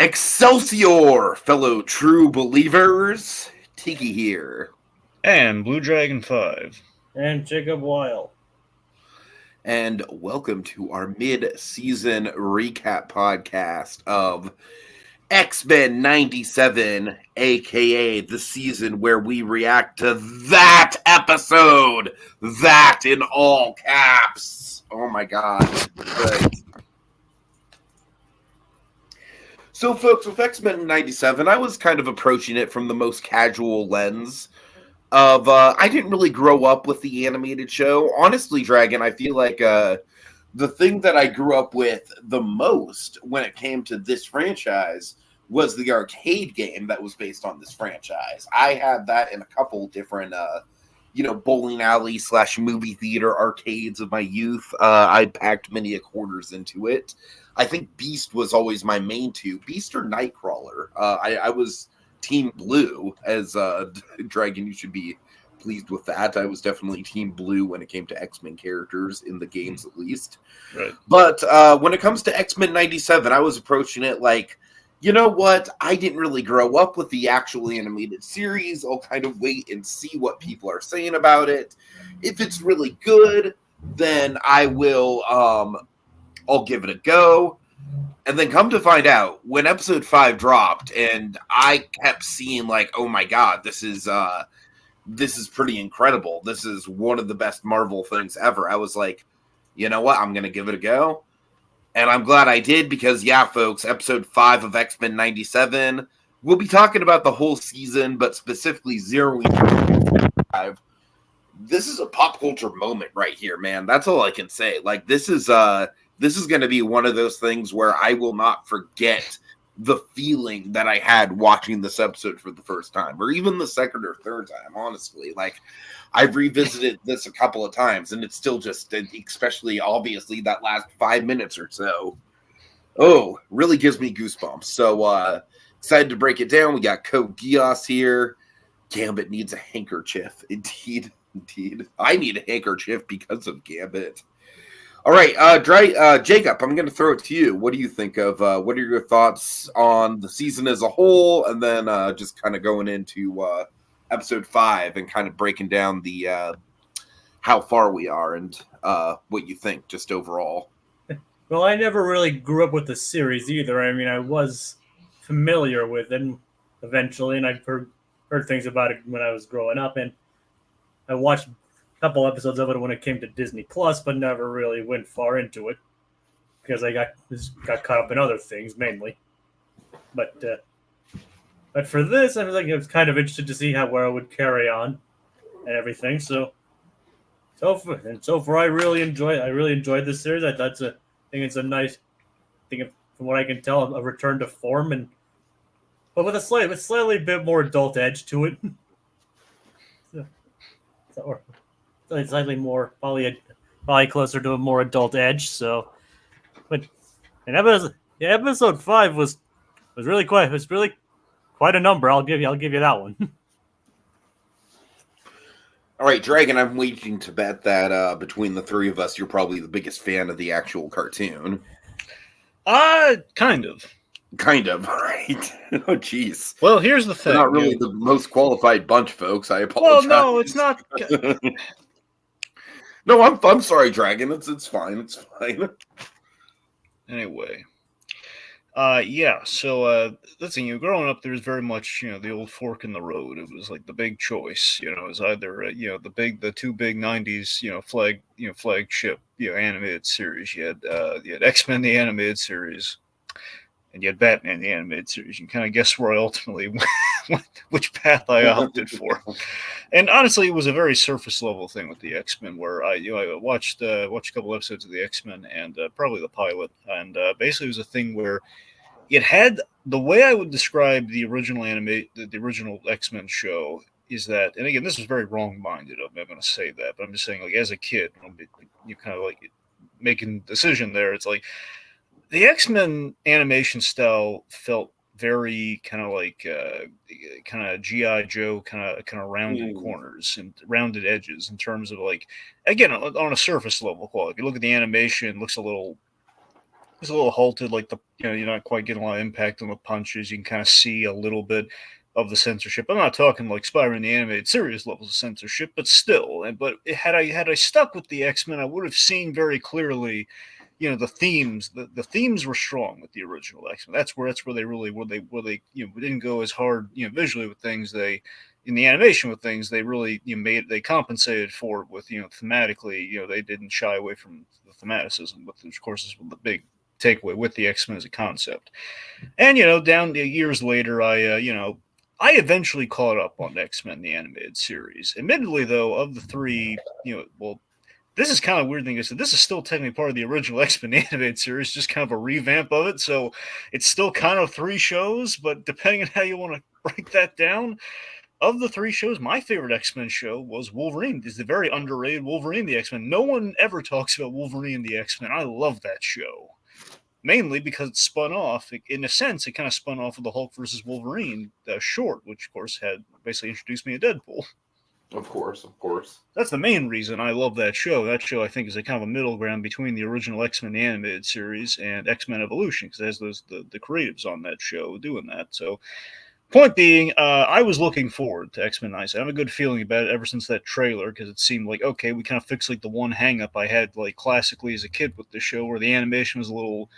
Excelsior, fellow true believers. Tiki here. And Blue Dragon 5. And Jacob Weil. And welcome to our mid-season recap podcast of X-Men 97, aka the season where we react to that episode. That in all caps. Oh my god. Right. So, folks, with X-Men 97, I was kind of approaching it from the most casual lens of, I didn't really grow up with the animated show. Honestly, Dragon, I feel like the thing that I grew up with the most when it came to this franchise was the arcade game that was based on this franchise. I had that in a couple different, bowling alley / movie theater arcades of my youth. I packed many quarters into it. I think Beast was always my main two. Beast or Nightcrawler. I was Team Blue as Dragon. You should be pleased with that. I was definitely Team Blue when it came to X-Men characters in the games, at least. Right. But when it comes to X-Men 97, I was approaching it like, you know what? I didn't really grow up with the actual animated series. I'll kind of wait and see what people are saying about it. If it's really good, then I will I'll give it a go. And then come to find out, when episode 5 dropped and I kept seeing like, oh my god, this is pretty incredible. This is one of the best Marvel things ever. I was like, you know what? I'm going to give it a go. And I'm glad I did because, yeah, folks, episode 5 of X-Men 97, we'll be talking about the whole season, but specifically zeroing in 5. This is a pop culture moment right here, man. That's all I can say. Like, this is going to be one of those things where I will not forget the feeling that I had watching this episode for the first time, or even the second or third time, honestly. Like, I've revisited this a couple of times, and it's still just, especially obviously that last 5 minutes or so, really gives me goosebumps. So, excited to break it down. We got Code Geass here. Gambit needs a handkerchief. Indeed. I need a handkerchief because of Gambit. All right, Jacob, I'm going to throw it to you. What do you think of, what are your thoughts on the season as a whole, and then just kind of going into episode 5 and kind of breaking down the how far we are and what you think just overall? Well, I never really grew up with the series either. I mean, I was familiar with it eventually, and I've heard things about it when I was growing up, and I watched couple episodes of it when it came to Disney Plus, but never really went far into it because I got caught up in other things mainly. But for this, I was kind of interested to see where it would carry on and everything. So far, I really enjoyed this series. I think it's a nice thing, from what I can tell, a return to form, but with a slightly bit more adult edge to it. It's slightly more probably closer to a more adult edge. So, but episode 5 was really quite a number. I'll give you that one. All right, Dragon, I'm waiting to bet that between the three of us, you're probably the biggest fan of the actual cartoon. Kind of. Kind of, right? Oh, jeez. Well, here's the thing. We're not really the most qualified bunch, folks. I apologize. Well, no, it's not. No, I'm sorry, Dragon. It's fine. It's fine. Anyway, yeah. So the thing, growing up, there was very much, the old fork in the road. It was like the big choice. It was either the two big '90s flagship animated series. You had X-Men the animated series, and you had Batman the animated series. You can kind of guess where I ultimately went, which path I opted for. And honestly, it was a very surface level thing with the X-Men, where I watched a couple episodes of the X-Men and probably the pilot, and basically it was a thing where it had the way I would describe the original the original X-Men show is that, and again, this is very wrong-minded of me. I'm going to say that, but I'm just saying, like, as a kid, you kind of like making a decision there. It's like the X-Men animation style felt very kind of like kind of G.I. Joe kind of rounded corners and rounded edges in terms of, like, again, on a surface level quality. If you look at the animation, it looks a little it's a little halted. Like you're not quite getting a lot of impact on the punches. You can kind of see a little bit of the censorship. I'm not talking like Spider-Man the animated series levels of censorship, but still. But had I stuck with the X-Men, I would have seen very clearly, the themes. The themes were strong with the original X-Men. That's where they really where they didn't go as hard visually with things. They in the animation with things they really they compensated for it with thematically. They didn't shy away from the thematicism, which of course is the big takeaway with the X-Men as a concept. And down years later, I eventually caught up on X-Men the animated series. Admittedly, though, of the three, this is kind of a weird thing. I said this is still technically part of the original X-Men animated series, just kind of a revamp of it. So it's still kind of 3 shows, but depending on how you want to break that down, of the 3 shows, my favorite X-Men show was Wolverine. It's the very underrated Wolverine the X-Men. No one ever talks about Wolverine the X-Men. I love that show. Mainly because it spun off, in a sense, it kind of spun off of the Hulk versus Wolverine short, which of course had basically introduced me to Deadpool. Of course. That's the main reason I love that show. That show, I think, is a kind of a middle ground between the original X-Men animated series and X-Men Evolution, because it has the creatives on that show doing that. So, point being, I was looking forward to X-Men 97. I have a good feeling about it ever since that trailer, because it seemed like, okay, we kind of fixed like the one hang-up I had like classically as a kid with the show, where the animation was a little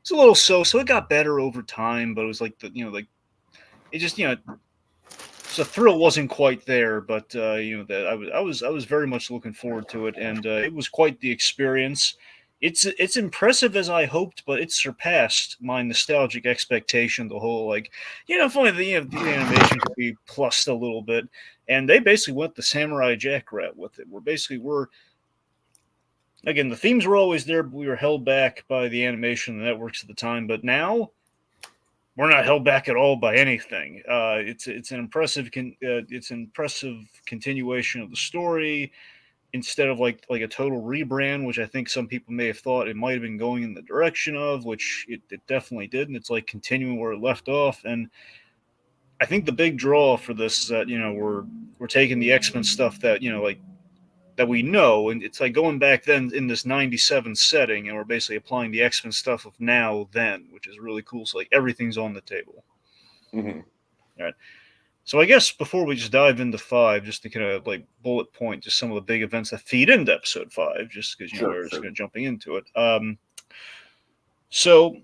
so it got better over time, but it was like it just so the thrill wasn't quite there, but that I was very much looking forward to it, and it was quite the experience. It's impressive as I hoped, but it surpassed my nostalgic expectation. The whole funny the animation could be plussed a little bit, and they basically went the Samurai Jack route with it. Again, the themes were always there, but we were held back by the animation and the networks at the time. But now, we're not held back at all by anything. It's an impressive continuation of the story instead of like a total rebrand, which I think some people may have thought it might have been going in the direction of, which it definitely did. And it's like continuing where it left off. And I think the big draw for this is that we're taking the X-Men stuff that that we know, and it's like going back then in this 97 setting, and we're basically applying the X-Men stuff of now then, which is really cool. So like everything's on the table. Mm-hmm. All right. So I guess before we just dive into 5, just to kind of like bullet point just some of the big events that feed into episode 5, just because we're just going to jumping into it. So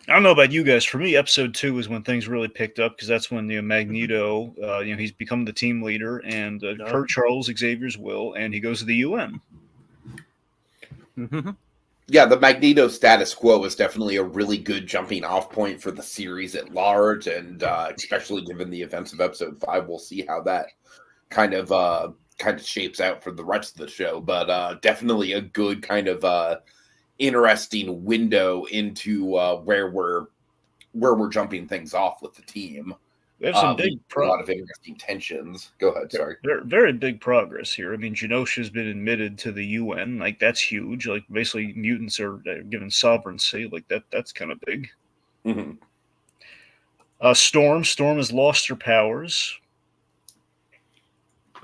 I don't know about you guys. For me, episode 2 is when things really picked up, because that's when Magneto, he's become the team leader, and Kurt Charles Xavier's will, and he goes to the UN. Mm-hmm. Yeah, the Magneto status quo is definitely a really good jumping off point for the series at large, and especially given the events of episode 5, we'll see how that kind of shapes out for the rest of the show. But definitely a good kind of interesting window into where we're jumping things off with the team. We have some a lot of interesting tensions. Go ahead, sorry. Very, very big progress here. I mean, Genosha's been admitted to the UN. Like, that's huge. Like, basically, mutants are given sovereignty. Like, that's kind of big. Mm-hmm. Storm has lost her powers.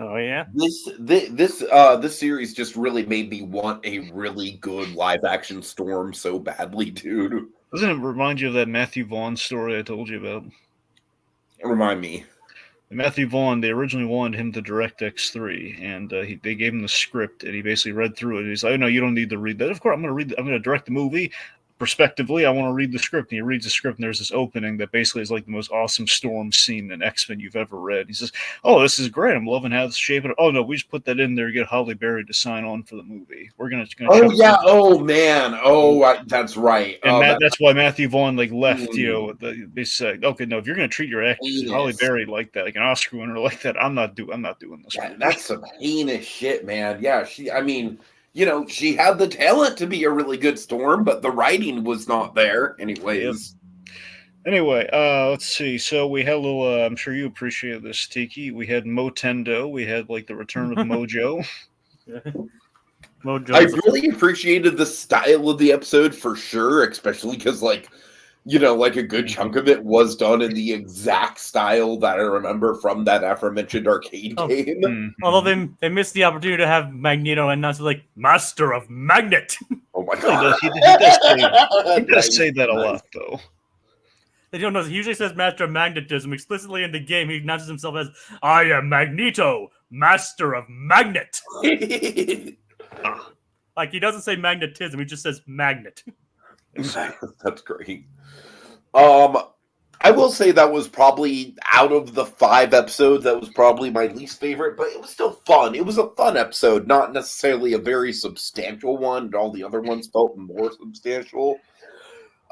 Oh yeah. This series just really made me want a really good live action Storm so badly, dude. Doesn't it remind you of that Matthew Vaughn story I told you about? Remind me. Matthew Vaughn, they originally wanted him to direct X3, and they gave him the script, and he basically read through it. He's like, "Oh no, you don't need to read that. Of course, I'm going to direct the movie. Prospectively, I want to read the script." And he reads the script, and there's this opening that basically is like the most awesome Storm scene in X-Men you've ever read. He says, "Oh, this is great. I'm loving how it's shaping. Oh no, we just put that in there to get Holly Berry to sign on for the movie. We're gonna." Oh yeah. Oh man. Oh, that's right. And that's why Matthew Vaughn left. They said, "Okay, no, if you're gonna treat your actress Holly Berry like that, like an Oscar winner like that, I'm not doing this." Yeah, that's some heinous shit, man. Yeah, she had the talent to be a really good Storm, but the writing was not there. Anyways. Anyway, let's see. So we had a little, I'm sure you appreciate this, Tiki. We had Motendo. We had like the return of Mojo. I really appreciated the style of the episode for sure, especially because a good chunk of it was done in the exact style that I remember from that aforementioned arcade game. Mm-hmm. Although they missed the opportunity to have Magneto and not like Master of Magnet. Oh my He god. does. He does say that a Nice. lot, though. They don't know. He usually says Master of Magnetism. Explicitly in the game, he announces himself as, I am Magneto, Master of Magnet. Ah, Like, he doesn't say magnetism, he just says magnet. That's great. I will say that was probably, out of the 5 episodes, that was probably my least favorite, but it was still fun. It was a fun episode, not necessarily a very substantial one. All the other ones felt more substantial.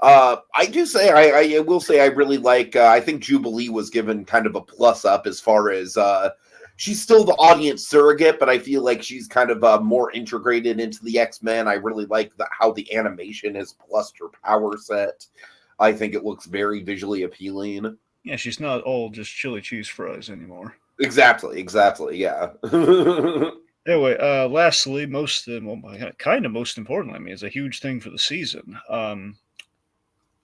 I do say, I will say I really like, I think Jubilee was given kind of a plus up as far as, she's still the audience surrogate, but I feel like she's kind of more integrated into the X-Men. I really like how the animation has plussed her power set. I think it looks very visually appealing. yeah, she's not all just chili cheese fries anymore. Exactly, yeah. Anyway, lastly, most importantly, I mean, it's a huge thing for the season.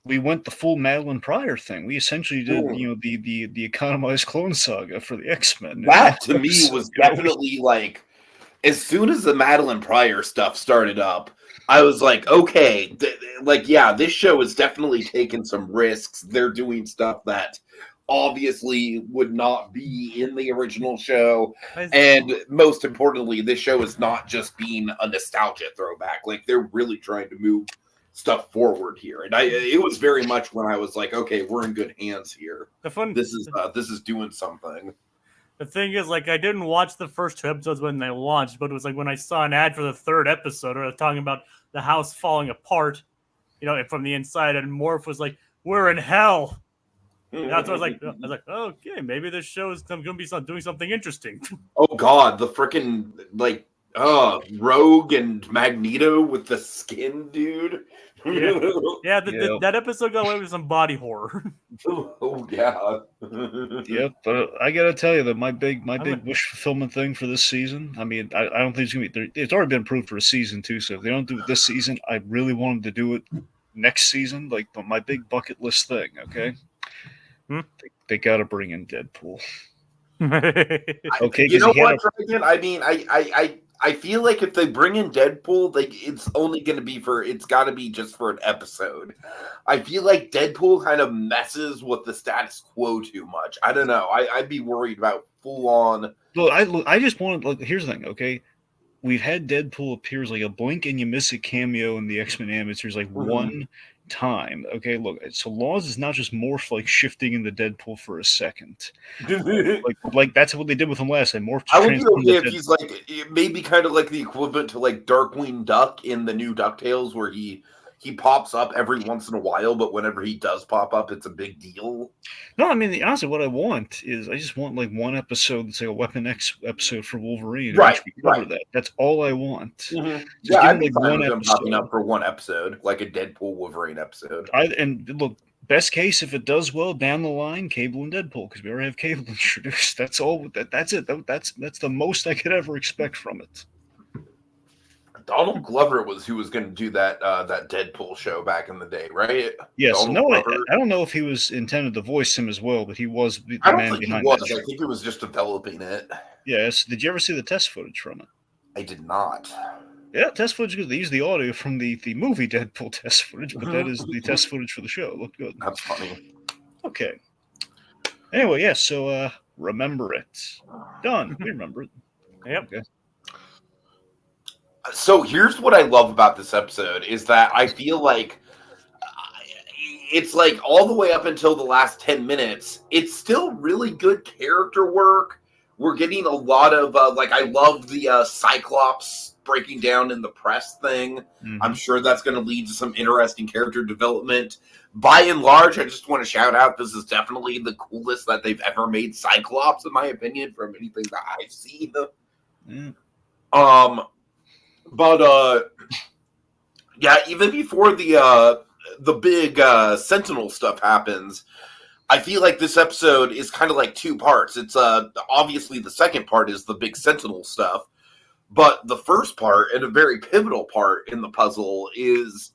We went the full Madeline Pryor thing. We essentially did, the economized clone saga for the X-Men. That to me was definitely like, as soon as the Madeline Pryor stuff started up, I was like, okay, this show is definitely taking some risks. They're doing stuff that obviously would not be in the original show. And most importantly, this show is not just being a nostalgia throwback. Like, they're really trying to move stuff forward here. And it was very much when I was like, okay, we're in good hands here. This is doing something. The thing is, like, I didn't watch the first 2 episodes when they launched, but it was like when I saw an ad for the 3rd episode, or talking about the house falling apart, from the inside, and Morph was like, "We're in hell." And that's what I was like, okay, maybe this show is going to be doing something interesting. Oh God, the freaking Rogue and Magneto with the skin, dude. Yeah, that episode got away with some body horror. Oh yeah. Yep, but I gotta tell you that my big wish fulfillment thing for this season. I mean, I don't think it's gonna be. It's already been approved for a season 2. So if they don't do it this season, I really want them to do it next season. Like my big bucket list thing. Okay, they gotta bring in Deadpool. Okay, you know what, Dragon? I mean, I feel like if they bring in Deadpool, it's only going to be it's got to be just for an episode. I feel like Deadpool kind of messes with the status quo too much. I don't know. I'd be worried about full on. Look, I just want to. Here's the thing, okay? We've had Deadpool appear as like a blink and you miss a cameo in the X-Men animated series like one time. Okay, look, so long as it's not just Morph like shifting into Deadpool for a second. like that's what they did with him last time. Morph. I would be okay if he's like maybe kind of like the equivalent to like Darkwing Duck in the new DuckTales, where he pops up every once in a while, but whenever he does pop up, it's a big deal. No, I mean honestly, what I want is I just want like one episode that's like a Weapon X episode for Wolverine. Right. That. That's all I want. Mm-hmm. Yeah, I'd be fine with them popping up for one episode, like a Deadpool Wolverine episode. And look, best case if it does well down the line, Cable and Deadpool, because we already have Cable introduced. That's all. That's it. That's the most I could ever expect from it. Donald Glover was who was going to do that Deadpool show back in the day, right? Yes. I don't know if he was intended to voice him as well, but he was the man behind it. I think he was just developing it. Yes. Did you ever see the test footage from it? I did not. Yeah, test footage. They use the audio from the movie Deadpool test footage, but that is the test footage for the show. It looked good. That's funny. Okay. Anyway, yeah. So remember it. Done. We remember it. Yep. Okay. So here's what I love about this episode is that I feel like it's like all the way up until the last 10 minutes, it's still really good character work. We're getting a lot of I love the Cyclops breaking down in the press thing. Mm-hmm. I'm sure that's going to lead to some interesting character development. By and large, I just want to shout out, this is definitely the coolest that they've ever made Cyclops, in my opinion, from anything that I've seen. Mm. But yeah, even before the big Sentinel stuff happens, I feel like this episode is kind of like 2 parts. It's obviously the second part is the big Sentinel stuff, but the first part, and a very pivotal part in the puzzle, is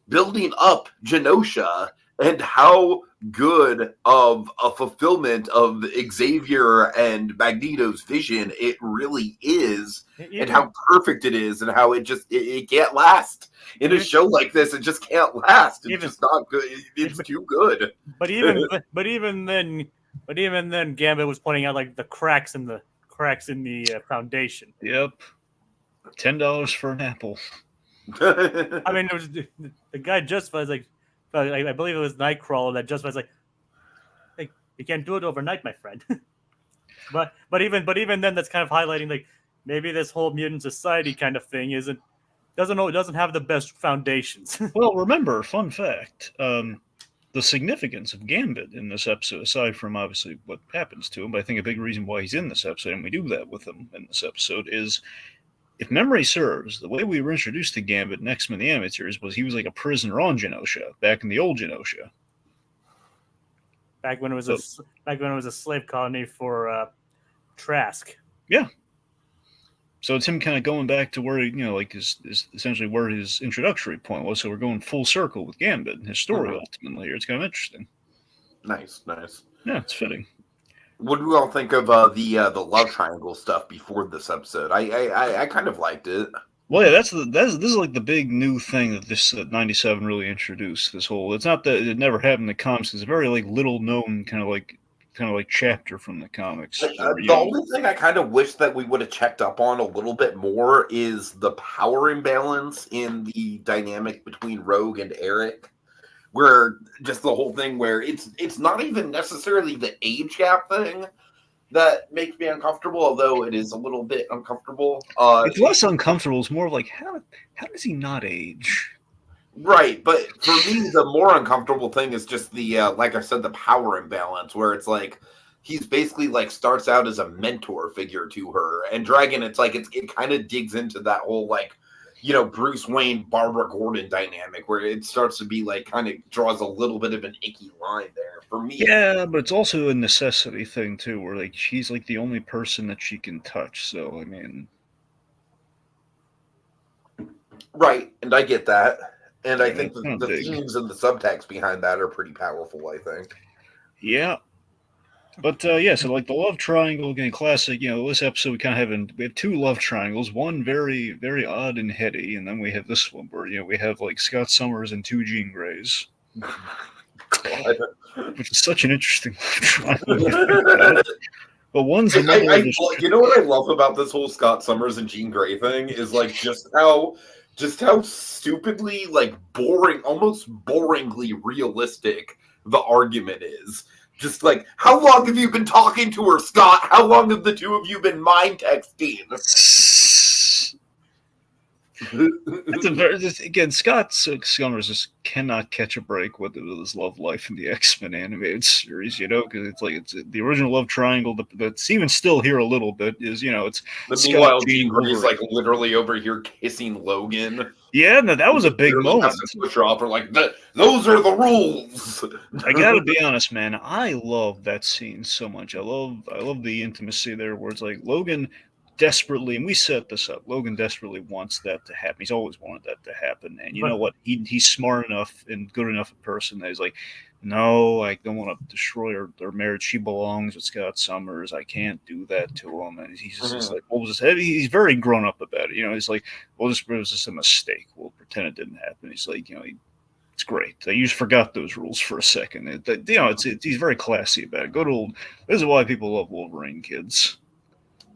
building up Genosha and how good of a fulfillment of Xavier and Magneto's vision it really is, and how perfect it is, and how it can't last in a show like this. It just can't last. It's just not good. It's too good. But even then, Gambit was pointing out like the cracks in the foundation. Yep, $10 for an apple. I mean, it was the guy justifies like, I believe it was Nightcrawler that justifies like, hey, you can't do it overnight, my friend. but even then, that's kind of highlighting like maybe this whole mutant society kind of thing doesn't have the best foundations. Well, remember, fun fact, the significance of Gambit in this episode, aside from obviously what happens to him, but I think a big reason why he's in this episode, and we do that with him in this episode, is, if memory serves, the way we were introduced to Gambit in X-Men the Animated Series was he was like a prisoner on Genosha, back in the old Genosha. Back when it was a slave colony for Trask. Yeah. So it's him kind of going back to where, like is essentially where his introductory point was. So we're going full circle with Gambit and his story ultimately here. It's kind of interesting. Nice. Yeah, it's fitting. What do we all think of the love triangle stuff before this episode? I kind of liked it. Well, yeah, this is like the big new thing that this 97 really introduced. This whole, it's not that it never happened in the comics. It's a very like little known kind of like chapter from the comics. The only thing I kind of wish that we would have checked up on a little bit more is the power imbalance in the dynamic between Rogue and Eric, where just the whole thing where it's not even necessarily the age gap thing that makes me uncomfortable, although it is a little bit uncomfortable. It's less uncomfortable. It's more of like, how does he not age? Right, but for me, the more uncomfortable thing is just the, like I said, the power imbalance, where it's like he's basically like starts out as a mentor figure to her, and Dragon, it's like it kind of digs into that whole like, Bruce Wayne, Barbara Gordon dynamic, where it starts to be like kind of draws a little bit of an icky line there for me. Yeah, but it's also a necessity thing too, where like she's like the only person that she can touch. So I mean, right, and I get that. And I think the themes and the subtext behind that are pretty powerful, I think. Yeah. But, so like the love triangle, again, classic, this episode we kind of we have two love triangles, one very, very odd and heady, and then we have this one where, we have like Scott Summers and two Jean Greys. Which is such an interesting love triangle. But one's a mother you know what I love about this whole Scott Summers and Jean Grey thing is like just how stupidly like boring, almost boringly realistic the argument is. Just like, how long have you been talking to her, Scott? How long have the two of you been mind texting? Again, Scott Summers just cannot catch a break with his love life in the X-Men animated series, because it's the original love triangle that's even still here a little bit is, it's meanwhile Jean Grey is like literally over here kissing Logan. Yeah, no, that was a big moment. Push her off, like, those are the rules. I gotta be honest, man. I love that scene so much. I love the intimacy there, where it's like Logan desperately, and we set this up, Logan desperately wants that to happen. He's always wanted that to happen. And you know what? He's smart enough and good enough a person that he's like, no, I don't want to destroy their marriage. She belongs with Scott Summers. I can't do that to him. And he's just like, what was this? He's very grown up about it. He's like, well, this was just a mistake. We'll pretend it didn't happen. He's like, it's great. You just forgot those rules for a second. He's very classy about it. This is why people love Wolverine, kids.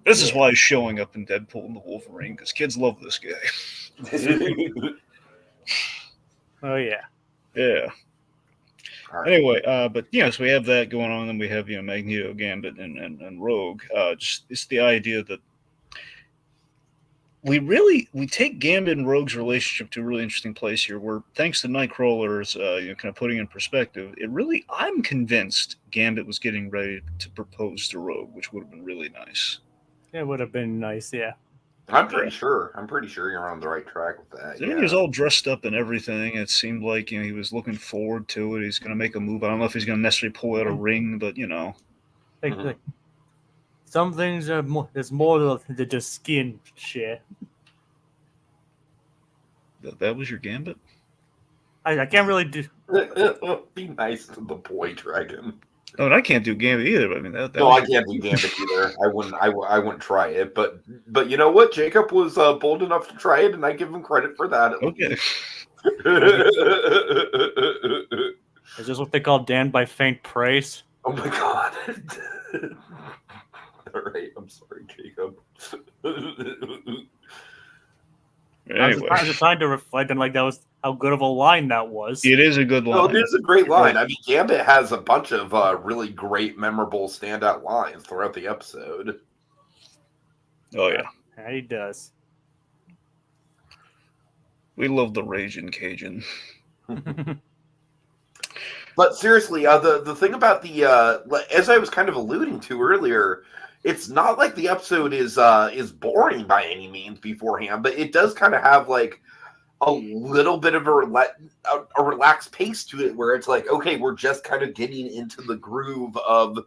This is why he's showing up in Deadpool and the Wolverine, because kids love this guy. Oh, yeah. Yeah. Right. Anyway, but so we have that going on, and we have Magneto, Gambit, and Rogue. It's the idea that we take Gambit and Rogue's relationship to a really interesting place here, where thanks to Nightcrawler's kind of putting in perspective, I'm convinced Gambit was getting ready to propose to Rogue, which would have been really nice. It would have been nice, yeah. I'm pretty sure you're on the right track with that. He was all dressed up and everything. It seemed like he was looking forward to it. He's going to make a move. I don't know if he's going to necessarily pull out a ring, but like, some things are more. There's more than just skin share. That was your Gambit? I can't really do. Be nice to the boy dragon. Oh, and I can't do Gambit either. But I mean, that No, was I can't do Gambit either. I wouldn't try it. But you know what? Jacob was bold enough to try it, and I give him credit for that. At okay. least. Is this what they call damned by faint praise? Oh my god. All right, I'm sorry, Jacob. Anyway, I was just trying to reflect on like that was how good of a line that was. it is a good Oh, line. it is a great line. I mean, Gambit has a bunch of really great, memorable, standout lines throughout the episode. Oh yeah, Yeah, he does. we love the Raging Cajun. But seriously, the thing about the as I was kind of alluding to earlier, it's not like the episode is boring by any means beforehand, but it does kind of have like a little bit of a relaxed pace to it, where it's like, okay, we're just kind of getting into the groove of,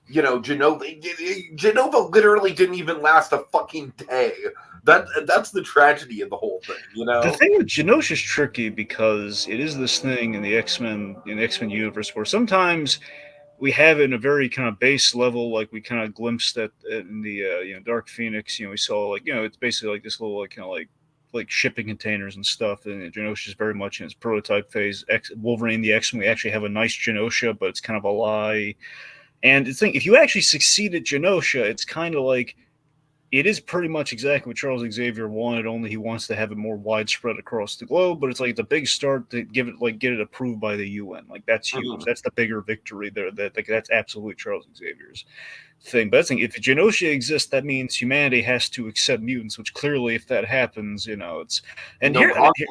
you know, Genova literally didn't even last a fucking day. That's the tragedy of the whole thing, you know. The thing with Genosha is tricky because it is this thing in the X-Men universe where sometimes we have it in a very kind of base level, like we kind of glimpsed at in the Dark Phoenix. You know, we saw like it's basically like this little like kind of like shipping containers and stuff. And Genosha is very much in its prototype phase. Wolverine the X-Men, we actually have a nice Genosha, but it's kind of a lie. And the thing, if you actually succeed at Genosha, it's kind of like it is pretty much exactly what Charles Xavier wanted, only he wants to have it more widespread across the globe. But it's like the big start to get it approved by the UN. Like that's huge. Mhm. That's the bigger victory there. That's absolutely Charles Xavier's thing. But I think if Genosha exists, that means humanity has to accept mutants, which clearly, if that happens, it's and No here. conflict.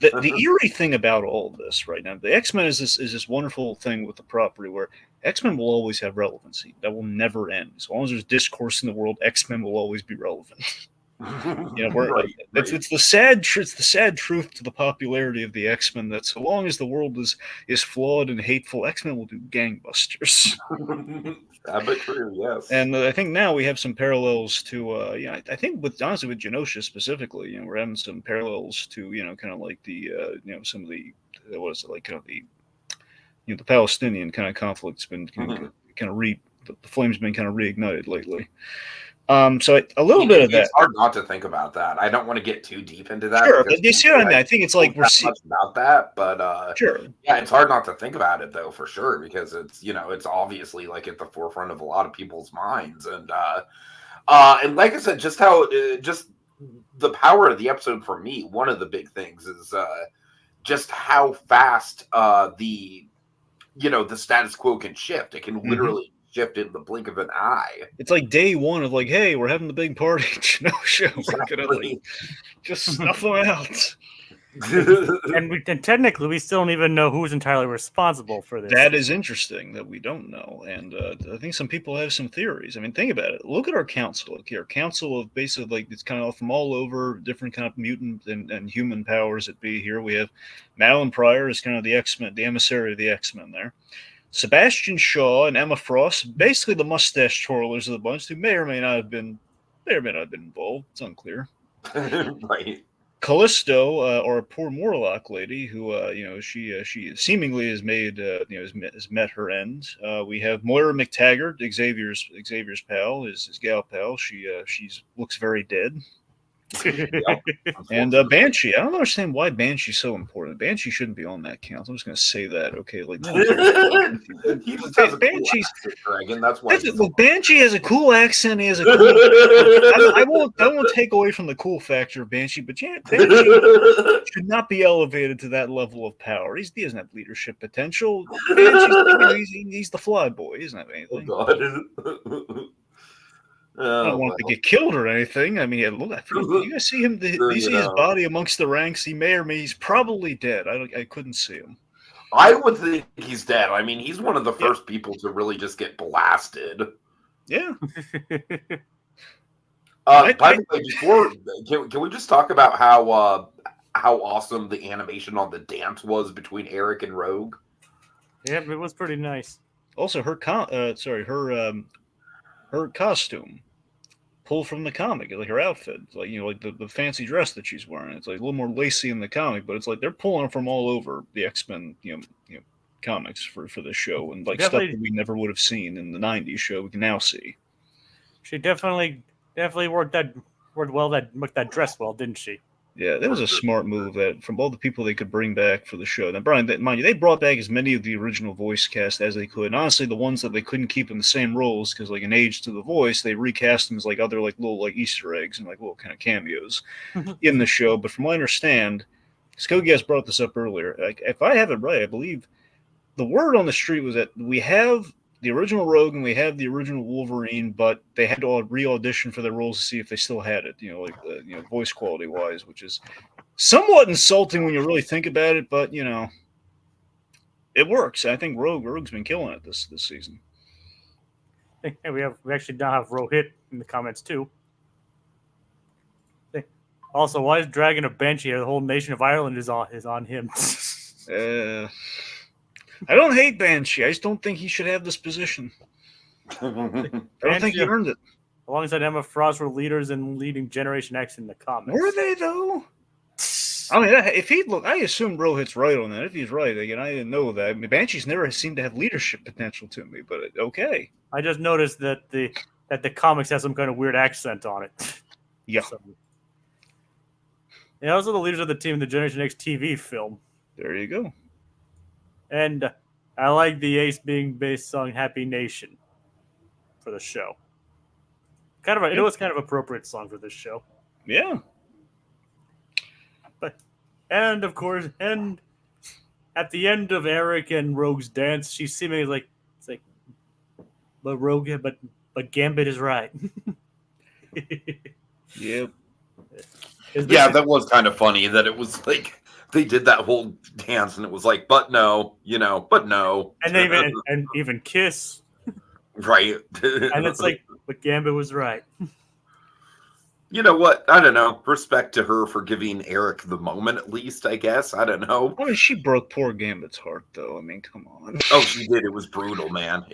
The eerie thing about all of this right now, the X-Men is this wonderful thing with the property where X-Men will always have relevancy. That will never end. As long as there's discourse in the world, X-Men will always be relevant. Right. It's the sad truth to the popularity of the X-Men that so long as the world is flawed and hateful, X-Men will do gangbusters. But true, yes. And I think now we have some parallels to, I think with Genosha specifically, we're having some parallels to, kind of like the, some of the, what is it, like kind of the, the Palestinian kind of conflict's been kind of the flame's been kind of reignited lately. So a little bit of that. It's hard not to think about that. I don't want to get too deep into that. Sure, but you see what I mean? I think it's like we're seeing much about that, but sure. Yeah, it's hard not to think about it though, for sure, because it's it's obviously like at the forefront of a lot of people's minds, and like I said, just how just the power of the episode for me. One of the big things is just how fast the status quo can shift. It can literally shift in the blink of an eye. It's like day one of like, hey, we're having the big party. We're gonna just snuff them out. and technically, we still don't even know who's entirely responsible for this. That is interesting that we don't know, and I think some people have some theories. I mean, think about it. Look at our council. Look here, council of basically like it's kind of from all over, different kind of mutant and human powers that be here. We have Madeline Pryor as kind of the X-Men, the emissary of the X-Men there. Sebastian Shaw and Emma Frost, basically the mustache twirlers of the bunch, who may or may not have been involved. It's unclear. Right. Callisto, or a poor Morlock lady, who she seemingly has made has met her end. We have Moira McTaggart, Xavier's pal, his gal pal. She looks very dead. And Banshee. I don't understand why Banshee's so important. Banshee shouldn't be on that council. I'm just going to say that. Okay, like he just has a Banshee's cool accent, Dragon. That's why. Look, Banshee has a cool accent. He has a cool. I won't take away from the cool factor of Banshee, but Banshee should not be elevated to that level of power. He doesn't have leadership potential. He's the fly boy. He doesn't have anything. Oh, God. I don't want him to get killed or anything. I mean, look, you guys see him. You see his body amongst the ranks. He's probably dead. I couldn't see him. I would think he's dead. I mean, he's one of the first people to really just get blasted. Yeah. By the way, before can we just talk about how awesome the animation on the dance was between Eric and Rogue? Yeah, it was pretty nice. Also, her costume pulled from the comic, like her outfit, like like the fancy dress that she's wearing. It's like a little more lacy in the comic, but it's like they're pulling from all over the X-Men, comics for this show, and like stuff that we never would have seen in the '90s show. We can now see. She definitely worked that dress well, didn't she? Yeah, that was a smart move. That from all the people they could bring back for the show. Now, Brian, mind you, they brought back as many of the original voice cast as they could. And honestly, the ones that they couldn't keep in the same roles because, like, an age to the voice, they recast them as like other like little like Easter eggs and like little kind of cameos in the show. But from what I understand, Skokie has brought this up earlier. Like, if I have it right, I believe the word on the street was that we have the original Rogue and we have the original Wolverine, but they had to re-audition for their roles to see if they still had it, voice quality wise, which is somewhat insulting when you really think about it, but it works. I think Rogue's been killing it this season. Hey, we actually now have Rohit in the comments too. Also, why is Dragon a Banshee? The whole nation of Ireland is on him. I don't hate Banshee. I just don't think he should have this position. I don't think he earned it. Alongside Emma Frost were leaders in leading Generation X in the comics. Were they though? I mean, if he I assume Rohit's right on that. If he's right, again, I didn't know that. I mean, Banshees never seemed to have leadership potential to me, but okay. I just noticed that the comics has some kind of weird accent on it. Yeah. And also the leaders of the team in the Generation X TV film. There you go. And I like the Ace being based on Happy Nation for the show. It was kind of appropriate song for this show. Yeah. And of course, and at the end of Eric and Rogue's dance, she's seemingly like, it's like, but Rogue, but Gambit is right. Yep. Yeah, that was kind of funny that it was like they did that whole dance and it was like, but no, but no. And they even kiss. Right. And it's like, but Gambit was right. You know what? I don't know. Respect to her for giving Eric the moment, at least, I guess. I don't know. I mean, she broke poor Gambit's heart, though. I mean, come on. Oh, she did. It was brutal, man.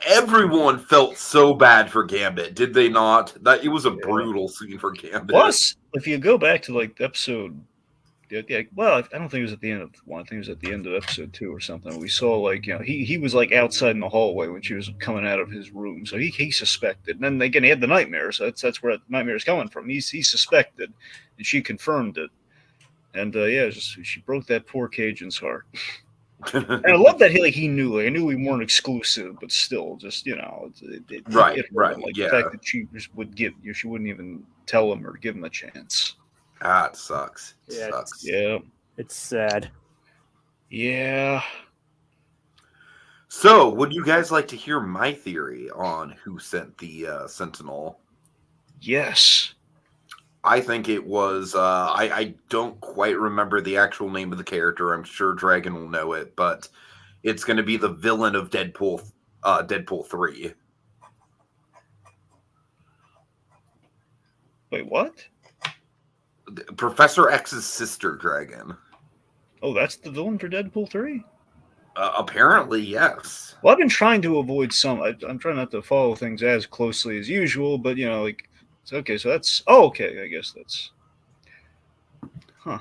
Everyone felt so bad for Gambit, did they not? It was a brutal scene for Gambit. Plus, if you go back to like episode, well, I don't think it was at the end of one. I think it was at the end of episode 2 or something. We saw like he was like outside in the hallway when she was coming out of his room, so he suspected. And then again, he had the nightmare, so that's where the nightmare is coming from. He suspected, and she confirmed it. And she broke that poor Cajun's heart. And I love that he knew. Like, I knew we weren't exclusive, but still, just right. Like the fact that she just would she wouldn't even tell him or give him a chance. Ah, it sucks. Sucks. Yeah, it's sad. Yeah. So, would you guys like to hear my theory on who sent the Sentinel? Yes. I think it was, I don't quite remember the actual name of the character. I'm sure Dragon will know it, but it's going to be the villain of Deadpool 3. Wait, what? Professor X's sister, Dragon. Oh, that's the villain for Deadpool 3? Apparently, yes. Well, I've been trying to avoid I'm trying not to follow things as closely as usual, but, it's okay, so that's... Oh, okay, I guess that's... Huh.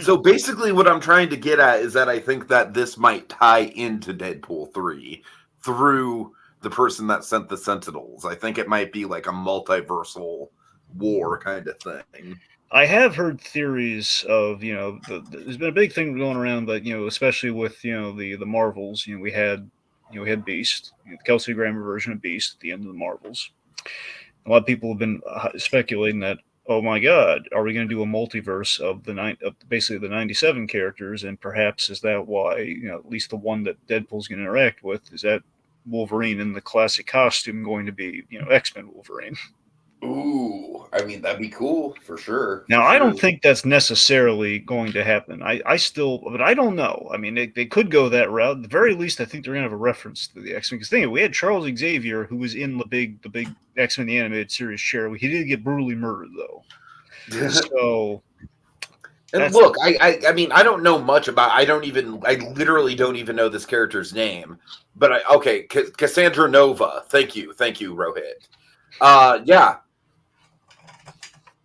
So basically what I'm trying to get at is that I think that this might tie into Deadpool 3 through the person that sent the Sentinels. I think it might be like a multiversal war kind of thing. I have heard theories of, there's been a big thing going around, but, especially with, the Marvels, we had Beast, the Kelsey Grammer version of Beast at the end of the Marvels. A lot of people have been speculating that, oh my God, are we going to do a multiverse of basically the 97 characters? And perhaps is that why, at least the one that Deadpool's going to interact with, is that Wolverine in the classic costume going to be, X-Men Wolverine? Ooh, I mean, that'd be cool for sure. Now, I don't think that's necessarily going to happen. But I don't know. I mean, they could go that route. At the very least, I think they're going to have a reference to the X-Men. Because we had Charles Xavier, who was in the big X-Men the animated series share. He did get brutally murdered, though. So And look, I mean, I don't know much about. I literally don't even know this character's name. But Cassandra Nova. Thank you, Rohit. Yeah.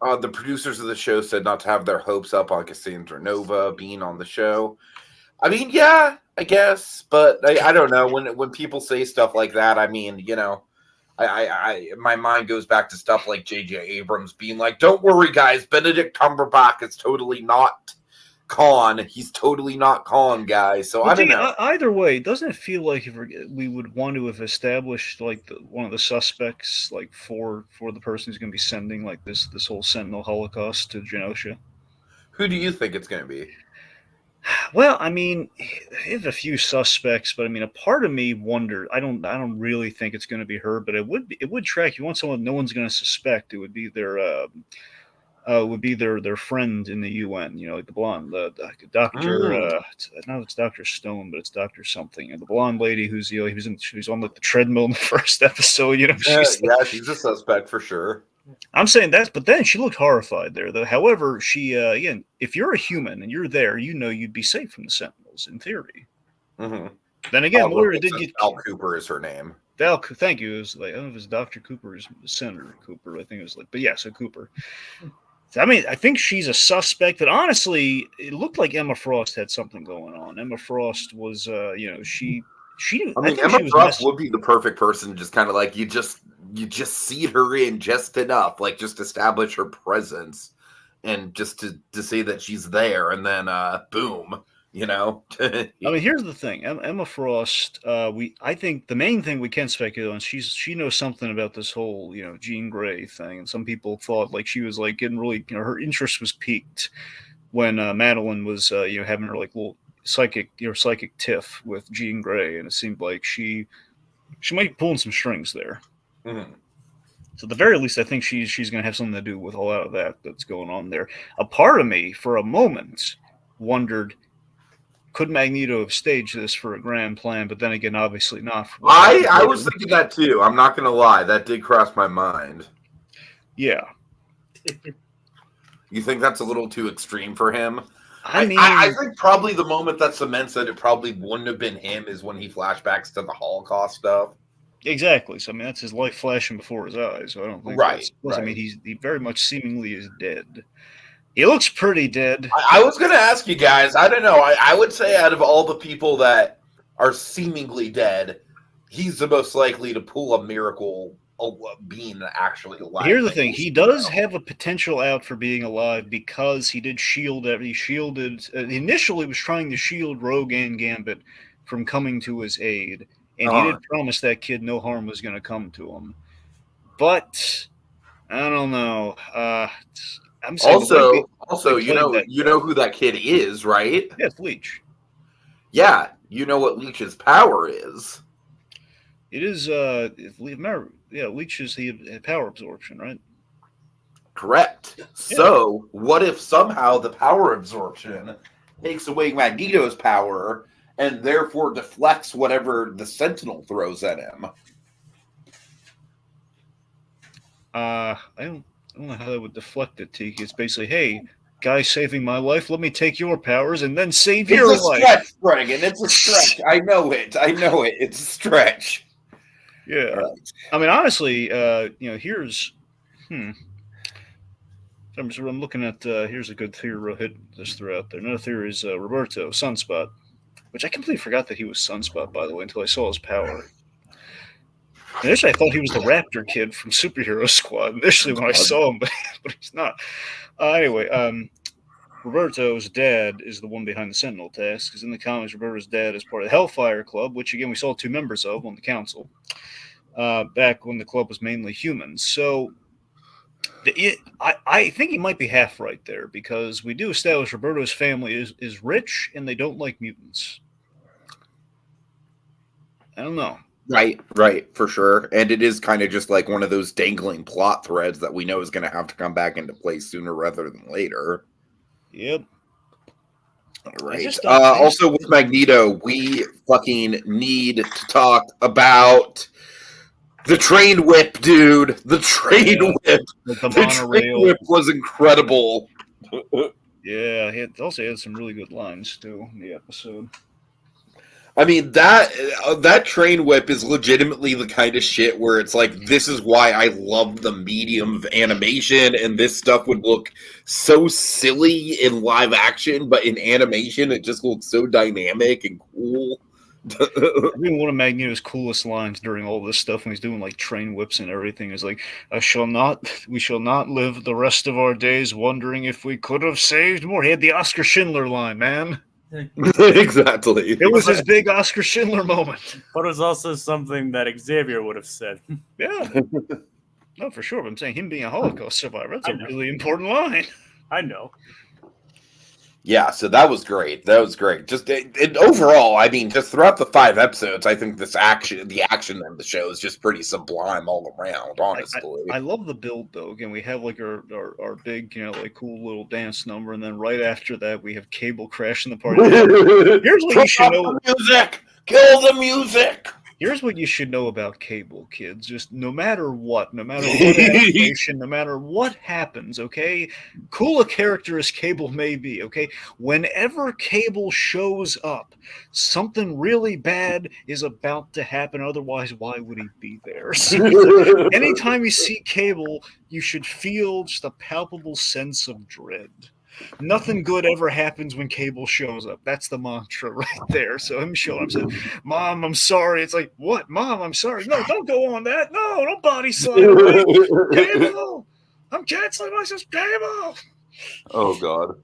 The producers of the show said not to have their hopes up on Cassandra Nova being on the show. I mean, yeah, I guess, but I don't know. When people say stuff like that, I mean, you know, my mind goes back to stuff like J.J. Abrams being like, "Don't worry, guys, Benedict Cumberbatch is totally not Khan. He's totally not Khan, guys." So I don't know. Either way, doesn't it feel like if we would want to have established like one of the suspects, like for the person who's going to be sending like this whole Sentinel Holocaust to Genosha? Who do you think it's going to be? Well, I mean, I have a few suspects, but I mean, a part of me wondered. I don't really think it's going to be her, but it would track. You want someone no one's going to suspect. It would be their friend in the UN. You know, like the blonde, the doctor. It's Dr. Stone, but it's Dr. something. And the blonde lady who's he was on like the treadmill in the first episode. You know, she's a suspect for sure. I'm saying that, but then she looked horrified there, though. However, she, again, if you're a human and you're there, you know you'd be safe from the Sentinels, in theory. Mm-hmm. Then again, Moira did get... Val Cooper is her name. Thank you. It was like, I don't know if it was Dr. Cooper or Senator Cooper. I think it was like, but yeah, so Cooper. I mean, I think she's a suspect, but honestly, it looked like Emma Frost had something going on. Emma Frost was, she... I mean, Emma Frost would be the perfect person to just kind of like, you just see her in just enough, like just establish her presence and just to say that she's there, and then boom, you know. I mean, here's the thing, Emma Frost. I think the main thing we can speculate on, she knows something about this whole Jean Grey thing, and some people thought like she was like getting really her interest was piqued when Madeline was having her like little psychic tiff with Jean Grey, and it seemed like she might be pulling some strings there. Mm-hmm. So at the very least, I think she's going to have something to do with a lot of that's going on there. A part of me, for a moment, wondered, could Magneto have staged this for a grand plan? But then again, obviously not. I was thinking that too. I'm not going to lie, that did cross my mind. Yeah. You think that's a little too extreme for him? I mean, I think probably the moment that cements that it probably wouldn't have been him is when he flashbacks to the Holocaust stuff. Exactly. So I mean, that's his life flashing before his eyes. So I don't think right. I mean, he very much seemingly is dead. He looks pretty dead. I was going to ask you guys. I don't know. I would say out of all the people that are seemingly dead, he's the most likely to pull a miracle being actually alive. Here's the thing: he does have a potential out for being alive because he did shield. He shielded. Initially, was trying to shield Rogue and Gambit from coming to his aid, and he did promise that kid no harm was going to come to him. But I don't know. I'm saying also, you know who that kid is, right? Yeah, it's Leech. Yeah, you know what Leech's power is. It is, Leech is the power absorption, right? Correct. Yeah. So, what if somehow the power absorption takes away Magneto's power and therefore deflects whatever the Sentinel throws at him? I don't know how that would deflect it, Tiki. It's basically, hey, guy saving my life, let me take your powers and then save your life. It's a stretch, Bregan. It's a stretch. I know it. It's a stretch. Yeah. Right. I mean, honestly, here's I'm looking at here's a good theory we'll hit this throughout there. Another theory is Roberto, Sunspot, which I completely forgot that he was Sunspot, by the way, until I saw his power. Initially, I thought he was the Raptor kid from Superhero Squad. Initially, when I saw him, but he's not. Anyway, Roberto's dad is the one behind the Sentinel task, because in the comics, Roberto's dad is part of the Hellfire Club, which, again, we saw 2 members of on the council, back when the club was mainly humans. So I think he might be half right there, because we do establish Roberto's family is rich, and they don't like mutants. I don't know. Right, for sure. And it is kind of just like one of those dangling plot threads that we know is going to have to come back into play sooner rather than later. Yep. All right. Also, with Magneto, we fucking need to talk about the train whip, dude. The train whip. The train whip was incredible. Yeah, he also had some really good lines too in the episode. I mean, that train whip is legitimately the kind of shit where it's like, this is why I love the medium of animation, and this stuff would look so silly in live action, but in animation it just looks so dynamic and cool. I think one of Magneto's coolest lines during all this stuff when he's doing like train whips and everything is like, we shall not live the rest of our days wondering if we could have saved more. He had the Oscar Schindler line, man. Exactly. It was his big Oscar Schindler moment. But it was also something that Xavier would have said. Yeah. No, for sure. But I'm saying him being a Holocaust survivor, that's a know. really important line. I know. Yeah, so that was great. That was great. Just overall, I mean, just throughout the 5 episodes, I think the action in the show is just pretty sublime all around. Honestly, I love the build though. Again, we have like our big, like cool little dance number, and then right after that, we have Cable crashing the party. Here's what you should know: music, kill the music. Here's what you should know about Cable, kids. Just no matter what animation, no matter what happens, okay? Cool a character as Cable may be, okay? Whenever Cable shows up, something really bad is about to happen. Otherwise, why would he be there? So, anytime you see Cable, you should feel just a palpable sense of dread. Nothing good ever happens when Cable shows up. That's the mantra right there. So him showing up saying, Mom, I'm sorry. It's like, what? Mom, I'm sorry. No, don't go on that. No, don't body slam away. Cable, I'm canceling my sister. Cable. Oh, God.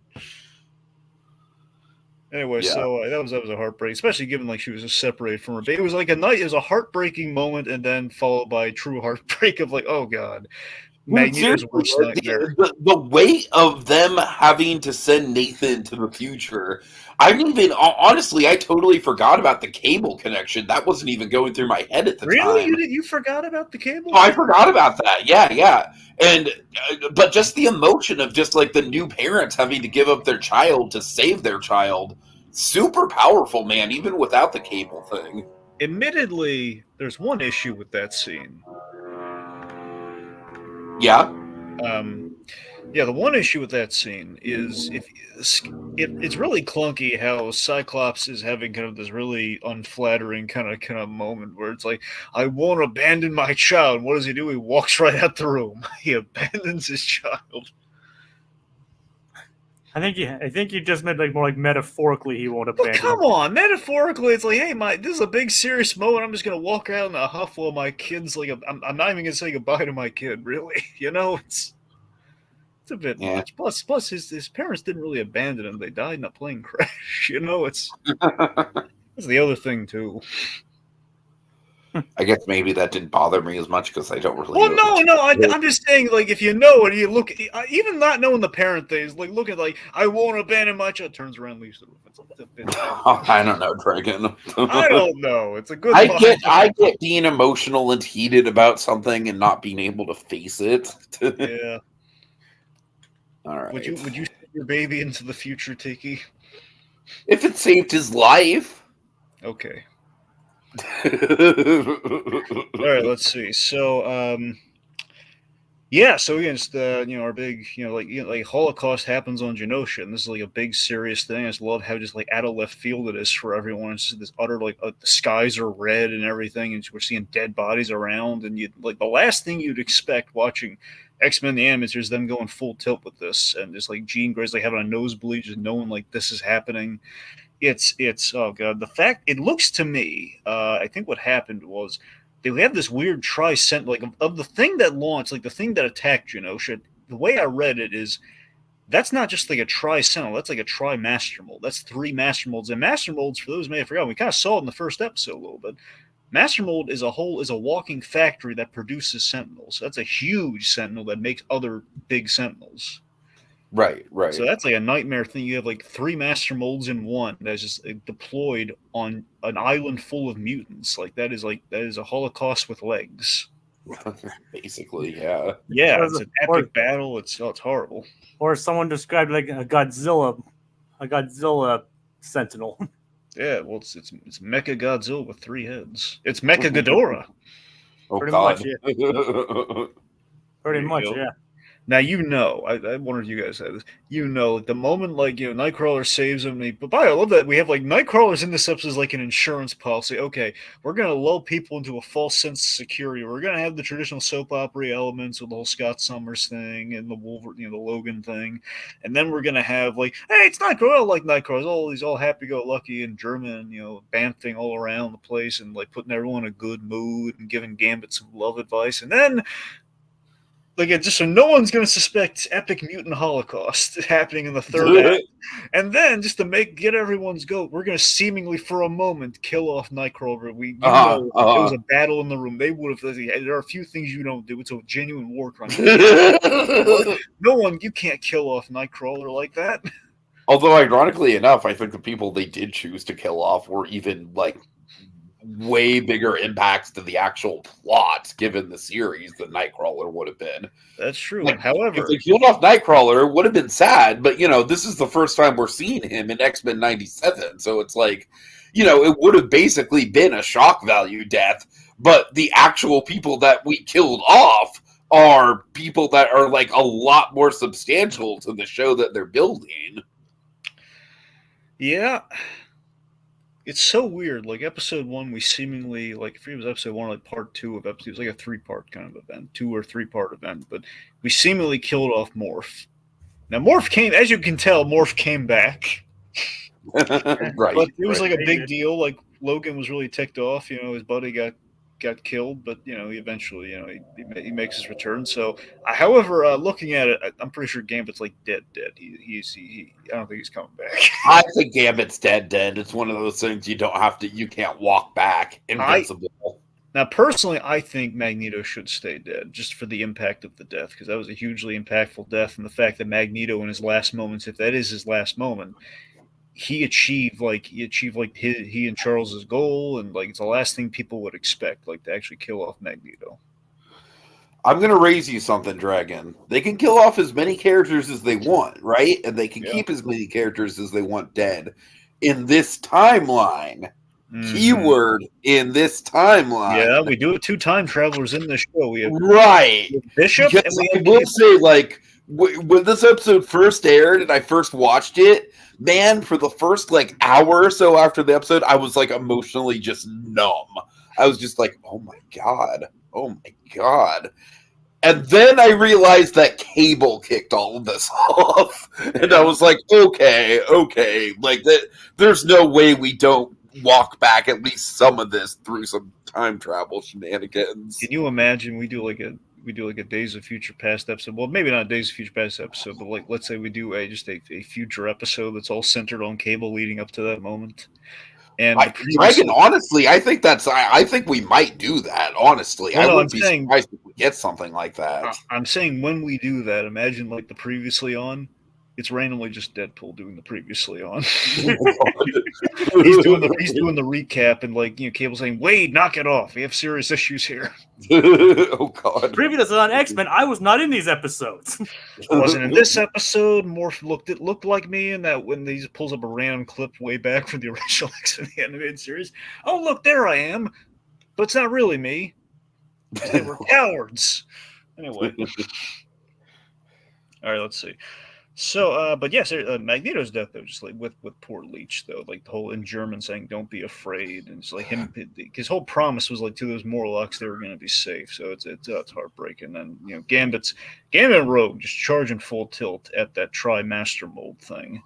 Anyway, Yeah. so that was a heartbreak, especially given like she was just separated from her baby. It was like it was a heartbreaking moment, and then followed by true heartbreak of like, oh God. Magneto's worst nightmare. The weight of them having to send Nathan to the future. Honestly, I totally forgot about the Cable connection. That wasn't even going through my head at the time. Really? You forgot about the Cable? Oh, I forgot about that. Yeah. And but just the emotion of just like the new parents having to give up their child to save their child. Super powerful, man, even without the Cable thing. Admittedly, there's one issue with that scene. Yeah. The one issue with that scene is it's really clunky how Cyclops is having kind of this really unflattering kind of moment where it's like, I won't abandon my child. What does he do? He walks right out the room. He abandons his child. I think you just meant like more like metaphorically he won't abandon. Well, come on, metaphorically it's like, hey, this is a big serious moment. I'm just gonna walk out in a huff while my kid's like, I'm not even gonna say goodbye to my kid. Really, it's a bit much. Plus, his parents didn't really abandon him. They died in a plane crash. It's that's the other thing too. I guess maybe that didn't bother me as much because I don't really. Well, no. I'm just saying, like, if you know it, you look, even not knowing the parent things, like, look at, like, I won't abandon my child, turns around, leaves the room. It's a bit. I don't know, Dragon. I don't know. It's a good. I get being emotional and heated about something and not being able to face it. Yeah. All right. Would you send your baby into the future, Tiki? If it saved his life. Okay. All right, let's see. So, so again, it's our big, like Holocaust happens on Genosha, and this is like a big serious thing. I just love how just like out of left field it is for everyone. It's just this utter the skies are red and everything, and we're seeing dead bodies around, and you like the last thing you'd expect watching X-Men the Animated is them going full tilt with this, and just like Jean Grey's like having a nosebleed, just knowing like this is happening. It's oh god, the fact it looks to me, I think what happened was they have this weird tri-cent like of the thing that launched, like the thing that attacked Genosha. The way I read it is that's not just like a tri-sentinel, that's like a tri-master mold. That's 3 master molds, and master molds, for those who may have forgotten, we kind of saw it in the first episode a little bit. Master mold is a walking factory that produces sentinels. That's a huge sentinel that makes other big sentinels. Right. So that's like a nightmare thing. You have like 3 master molds in one that's just deployed on an island full of mutants. Like that is a Holocaust with legs. Basically, yeah. Yeah, it's an epic battle. It's horrible. Or someone described like a Godzilla sentinel. Yeah, well, it's Mecha Godzilla with 3 heads. It's Mecha Ghidorah. Oh, Pretty God. much, yeah. Pretty much, yeah. Now I wonder if you guys had this. The moment Nightcrawler saves him. But I love that we have like Nightcrawlers in this episode as like an insurance policy. Okay, we're gonna lull people into a false sense of security. We're gonna have the traditional soap opera elements with the whole Scott Summers thing and the Wolverine, the Logan thing, and then we're gonna have like, hey, it's Nightcrawler, like Nightcrawler. He's all happy-go-lucky and German, bantling all around the place and like putting everyone in a good mood and giving Gambit some love advice, and then. Like, just so no one's going to suspect epic mutant holocaust happening in the third act. And then, just to get everyone's goat, we're going to seemingly, for a moment, kill off Nightcrawler. It was a battle in the room. They would have. There are a few things you don't do. It's a genuine war crime. You can't kill off Nightcrawler like that. Although, ironically enough, I think the people they did choose to kill off were even, like, way bigger impacts to the actual plot given the series than Nightcrawler would have been. That's true. Like, however, if they killed off Nightcrawler, it would have been sad, but this is the first time we're seeing him in X-Men 97, so it's like, it would have basically been a shock value death, but the actual people that we killed off are people that are like a lot more substantial to the show that they're building. Yeah. It's so weird. Like episode 1, we seemingly if it was episode 1, like part 2 of episode, it was like a 3-part kind of event, 2 or 3-part event. But we seemingly killed off Morph. Now Morph came, as you can tell, Morph came back. Right. But it was like a big deal. Like Logan was really ticked off. His buddy got killed, but he eventually he makes his return. So however, looking at it, I'm pretty sure Gambit's like dead. He I don't think he's coming back. I think Gambit's dead. It's one of those things you can't walk back invincible. Now personally, I think Magneto should stay dead just for the impact of the death, because that was a hugely impactful death, and the fact that Magneto in his last moments, if that is his last moment, he achieved he and Charles's goal, and like it's the last thing people would expect, like to actually kill off Magneto. I'm gonna raise you something, Dragon. They can kill off as many characters as they want, right? And they can keep as many characters as they want dead. In this timeline, keyword in this timeline. Yeah, we do it 2 time travelers in this show. We have Bishop, and we I will say, like, when this episode first aired and I first watched it, man, for the first hour or so after the episode, I was like emotionally just numb. I was just like, oh my god. And then I realized that Cable kicked all of this off. And I was like, okay. Like, there's no way we don't walk back at least some of this through some time travel shenanigans. Can you imagine we do like a Days of Future Past episode? Well, maybe not a Days of Future Past episode, but let's say we do a future episode that's all centered on Cable leading up to that moment. And Dragon, honestly, I think we might do that. Honestly, I wouldn't be surprised if we get something like that. I'm saying when we do that, imagine like the previously on. It's randomly just Deadpool doing the previously on. He's doing the recap, and Cable saying, "Wade, knock it off. We have serious issues here." Oh god! Previously on X-Men, I was not in these episodes. Wasn't in this episode. Morph looked like me, and that when he pulls up a random clip way back from the original X-Men animated series. Oh, look, there I am, but it's not really me. They were cowards. Anyway, all right. Let's see. So, but yes, Magneto's death though, just like with poor Leech though, like the whole in German saying "Don't be afraid," and it's like his whole promise was like to those Morlocks they were going to be safe. So it's heartbreaking. And Gambit and Rogue just charging full tilt at that Tri-Master Mold thing.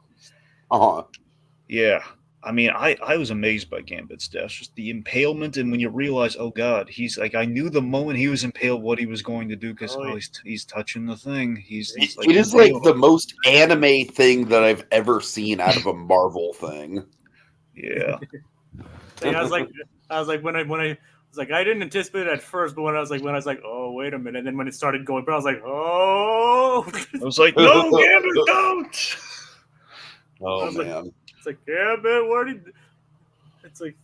Yeah. I mean, I was amazed by Gambit's death, just the impalement, and when you realize, oh god, he's like, I knew the moment he was impaled what he was going to do, because he's touching the thing. He's like, it is like the most anime thing that I've ever seen out of a Marvel thing. Yeah. I was like when I was like, I didn't anticipate it at first, but when I was like, oh wait a minute, and then when it started going, I was like, oh, I was like, no, Gambit, don't. Oh man. It's like, yeah, man, it's like,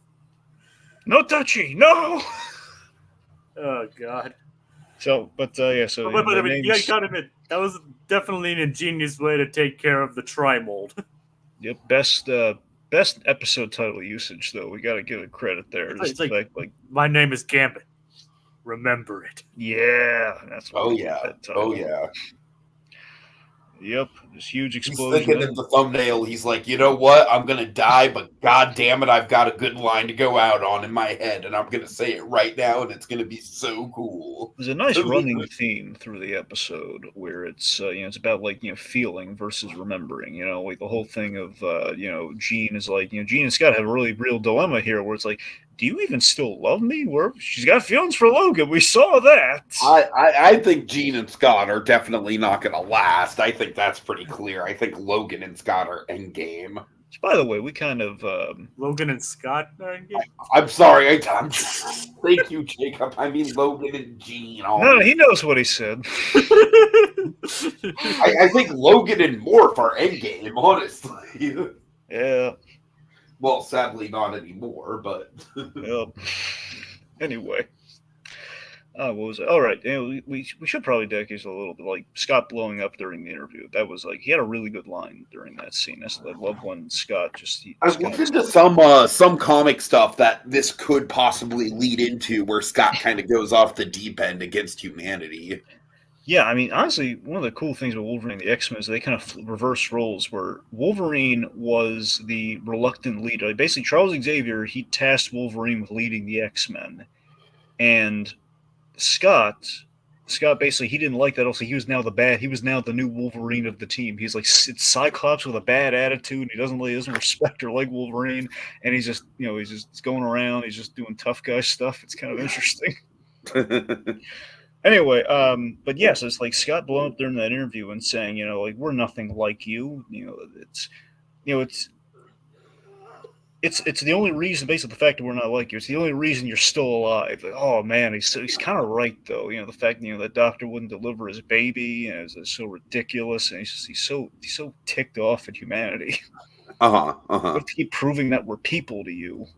no touchy, no. Oh god. So, but yeah, so. But I mean, you gotta admit, that was definitely an ingenious way to take care of the Tri-Mold. Yep, best episode title usage though. We gotta give it credit there. It's like, my name is Gambit. Remember it. Yeah, that's what. Oh yeah. Yep, this huge He's explosion. thinking in the thumbnail, he's like, you know what? I'm going to die, but god damn it, I've got a good line to go out on in my head, and I'm going to say it right now, and it's going to be so cool. There's a nice running theme through the episode where it's it's about like feeling versus remembering. Like the whole thing of Jean is like Jean and Scott have a really real dilemma here where it's like, do you even still love me? Where she's got feelings for Logan, we saw that. I think Jean and Scott are definitely not going to last. I think that's pretty clear. I think Logan and Scott are endgame. By the way, we kind of Logan and Scott are endgame. I'm sorry. Thank you, Jacob. I mean Logan and Jean. No, he knows what he said. I think Logan and Morph are endgame, honestly. Yeah. Well, sadly, not anymore, but. Yep. Anyway. What was it? All right. We should probably dedicate a little bit like Scott blowing up during the interview. That was like, he had a really good line during that scene. I love when Scott just. I've looked into some comic stuff that this could possibly lead into where Scott kind of goes off the deep end against humanity. Yeah, I mean, honestly, one of the cool things about Wolverine and the X-Men is they kind of reverse roles where Wolverine was the reluctant leader. Basically, Charles Xavier, he tasked Wolverine with leading the X-Men. And Scott basically, he didn't like that. Also, he was now the new Wolverine of the team. He's like, it's Cyclops with a bad attitude. He doesn't respect or like Wolverine. And he's just, he's going around. He's just doing tough guy stuff. It's kind of interesting. Anyway, but yes, it's like Scott blowing up during that interview and saying, like, we're nothing like you. It's the only reason, basically, the fact that we're not like you. It's the only reason you're still alive. Like, oh man, he's kind of right though. The fact that doctor wouldn't deliver his baby and it's so ridiculous, and he's so ticked off at humanity. But keep proving that we're people to you.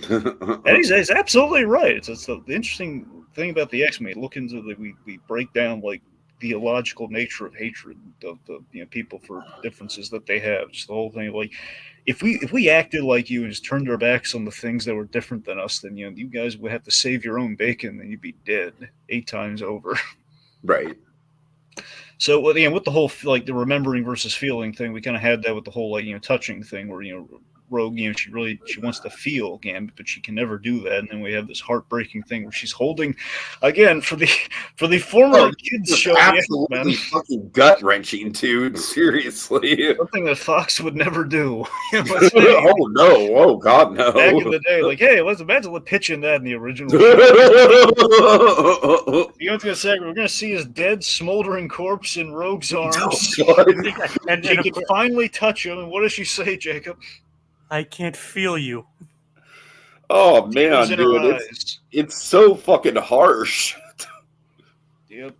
And he's absolutely right. It's the interesting thing about the X-Men. Look into we break down like the illogical nature of hatred of the people for differences that they have. Just the whole thing of like, if we acted like you and just turned our backs on the things that were different than us, then you guys would have to save your own bacon, and you'd be dead 8 times over. Right. So with the whole like the remembering versus feeling thing, we kind of had that with the whole like touching thing where Rogue, she wants to feel again, but she can never do that. And then we have this heartbreaking thing where she's holding again for the former kids show. Absolutely fucking gut wrenching, dude. Seriously, something that Fox would never do. Oh no! Oh god, no! Back in the day, like, hey, let's pitching that in the original. Gonna say we're gonna see his dead, smoldering corpse in Rogue's arms, and she can finally touch him. And what does she say, Jacob? I can't feel you. Oh man, dude, it's so fucking harsh. Yep.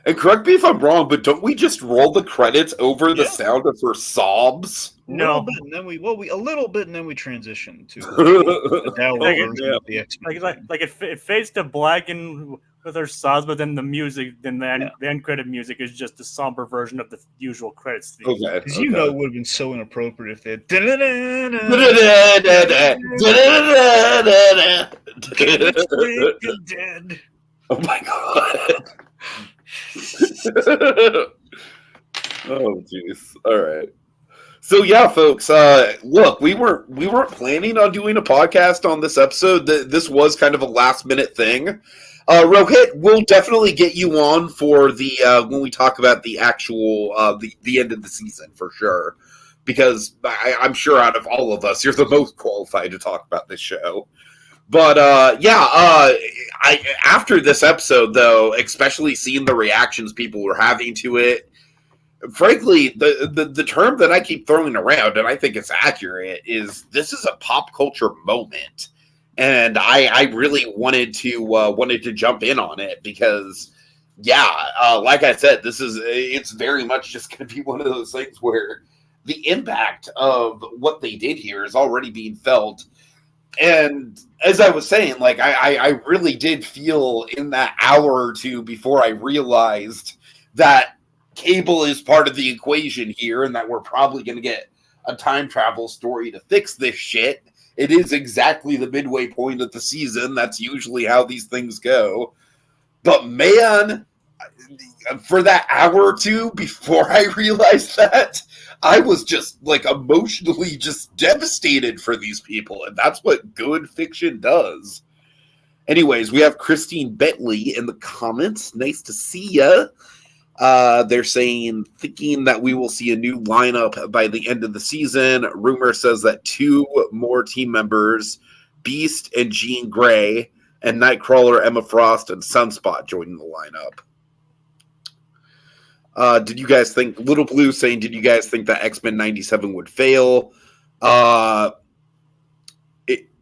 And correct me if I'm wrong, but don't we just roll the credits over the sound of her sobs? No, a little bit, and then we transition to the version of the X-Men. Like it fades to black and with her sobs, but then the music, the end credit music is just a somber version of the usual credits theme. Okay, because it would have been so inappropriate if they had dead. Oh my god. Oh jeez. All right. So yeah, folks. Look, we weren't planning on doing a podcast on this episode. This was kind of a last minute thing. Rohit, we'll definitely get you on for the when we talk about the actual the end of the season for sure, because I'm sure out of all of us, you're the most qualified to talk about this show. But after this episode, though, especially seeing the reactions people were having to it, frankly, the term that I keep throwing around, and I think it's accurate, is this is a pop culture moment. And I really wanted to jump in on it because, like I said, it's very much just going to be one of those things where the impact of what they did here is already being felt. And as I was saying, like I really did feel in that hour or two before I realized that Cable is part of the equation here, and that we're probably going to get a time travel story to fix this shit. It is exactly the midway point of the season. That's usually how these things go. But man, for that hour or two before I realized that, I was just like emotionally just devastated for these people, and that's what good fiction does. Anyways, we have Christine Bentley in the comments. Nice to see ya. They're saying, thinking that we will see a new lineup by the end of the season. Rumor says that 2 more team members, Beast and Jean Grey, and Nightcrawler, Emma Frost, and Sunspot joining the lineup. Did you guys think, Little Blue saying, did you guys think that X-Men 97 would fail?